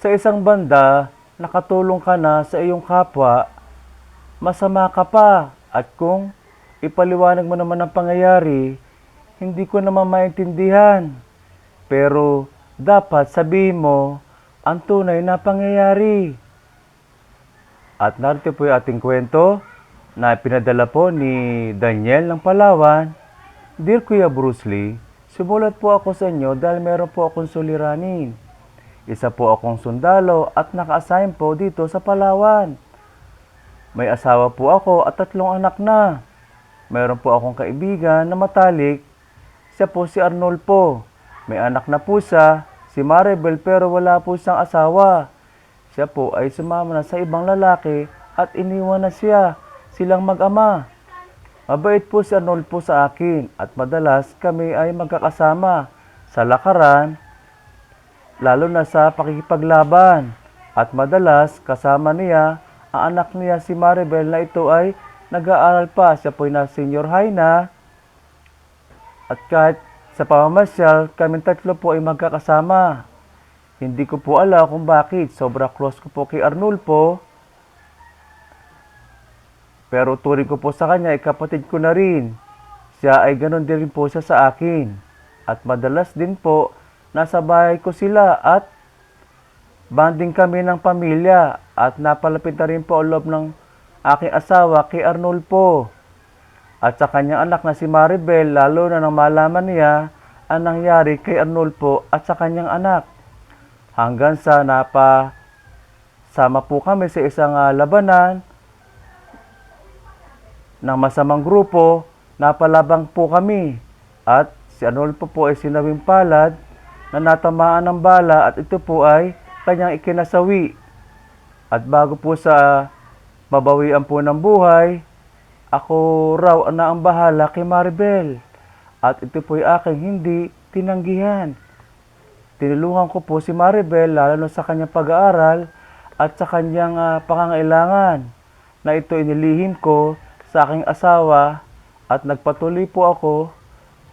Sa isang banda, nakatulong ka na sa iyong kapwa, masama ka pa. At kung ipaliwanag mo naman ang pangyayari, hindi ko naman maintindihan. Pero dapat sabihin mo ang tunay na pangyayari. At narito po yung ating kwento na pinadala po ni Daniel ng Palawan. Dear Kuya Bruce Lee, sumulat po ako sa inyo dahil meron po akong suliranin. Isa po akong sundalo at naka-assign po dito sa Palawan. May asawa po ako at 3 anak na. Meron po akong kaibigan na matalik. Siya po si Arnolfo. May anak na po siya, si Maribel, pero wala po siyang asawa. Siya po ay sumama na sa ibang lalaki at iniwan na silang mag-ama. Mabait po si Arnolfo sa akin at madalas kami ay magkakasama sa lakaran, lalo na sa pakikipaglaban. At madalas kasama niya ang anak niya si Maribel na ito ay nag-aaral pa. Siya po ay na senior high na. At kahit sa pamamasyal, kami 3 po ay magkakasama. Hindi ko po alam kung bakit. Sobra close ko po kay Arnolfo. Pero turing ko po sa kanya, kapatid ko na rin. Siya ay ganon din rin po siya sa akin. At madalas din po, nasa bahay ko sila at banding kami ng pamilya. At napalapit na rin po ang loob ng aking asawa kay Arnolfo. At sa kanyang anak na si Maribel, lalo na nang malaman niya ang nangyari kay Arnolfo at sa kanyang anak. Hanggang sa napasama po kami sa isang labanan ng masamang grupo, napalabang po kami. At si Arnolfo po ay sinawing palad na natamaan ng bala at ito po ay kanyang ikinasawi. At bago po sa mabawian po ng buhay, ako raw na ang bahala kay Maribel. At ito po ay aking hindi tinanggihan. Tinulungan ko po si Maribel lalo na sa kanyang pag-aaral at sa kanyang pangangailangan na ito inilihim ko sa aking asawa at nagpatuloy po ako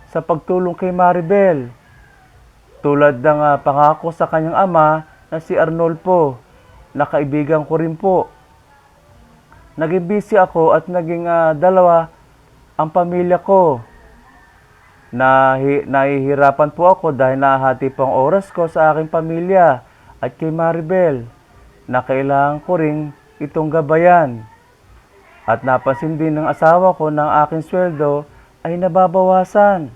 sa pagtulong kay Maribel. Tulad ng pangako sa kanyang ama na si Arnolfo, na kaibigan ko rin po. Naging busy ako at naging 2 ang pamilya ko. Nahihirapan po ako dahil nahati po ang oras ko sa aking pamilya at kay Maribel na kailangan ko rin itong gabayan. At napansin din ng asawa ko na ang aking sweldo ay nababawasan.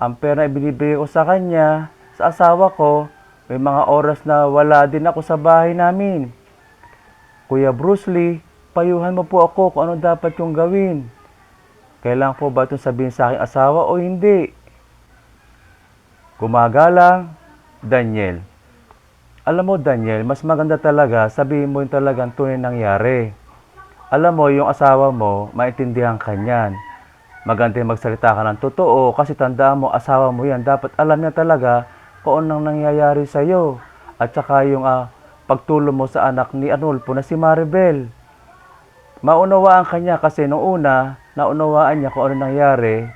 Ang pera na ibinibigay ko sa kanya, sa asawa ko, may mga oras na wala din ako sa bahay namin. Kuya Bruce Lee, payuhan mo po ako kung ano dapat yung gawin. Kailangan po ba itong sabihin sa aking asawa o hindi? Gumagalang, Daniel. Alam mo Daniel, mas maganda talaga sabihin mo yung talagang tunay nangyari. Alam mo, yung asawa mo, maintindihan ka niyan. Maganda yung magsalita ka ng totoo kasi tandaan mo, asawa mo yan. Dapat alam niya talaga kung anong nangyayari sa'yo. At saka yung pagtulong mo sa anak ni Arnolfo na si Maribel. Maunawaan ka niya kasi noong una, naunawaan niya kung ano nangyari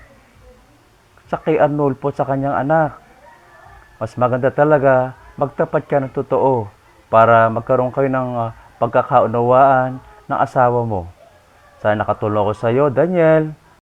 sa kay Arnolfo sa kanyang anak. Mas maganda talaga magtapat ka ng totoo para magkaroon kayo ng pagkakaunawaan ng asawa mo. Sana nakatulong ako sa iyo, Daniel.